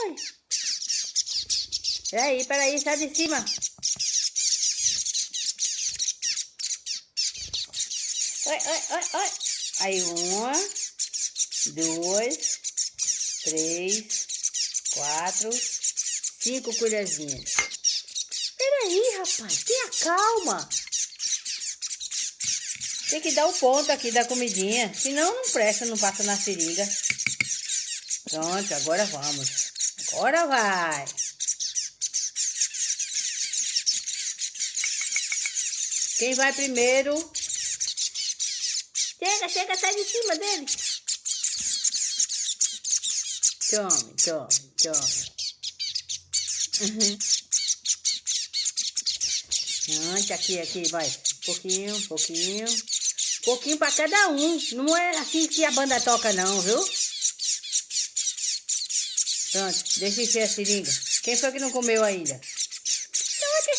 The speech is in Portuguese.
Oi. Peraí, sai de cima. Oi. Aí, 1, 2, 3, 4, 5 colherzinhas. Peraí, rapaz, tenha calma. Tem que dar o ponto aqui da comidinha, senão não presta, não passa na seringa. Pronto, agora vamos. Agora vai. Quem vai primeiro? Chega, sai de cima dele. Tome. Pronto, aqui, vai. Pouquinho. Pouquinho pra cada um. Não é assim que a banda toca não, viu? Pronto, deixa encher a seringa. Quem foi que não comeu ainda? Solta.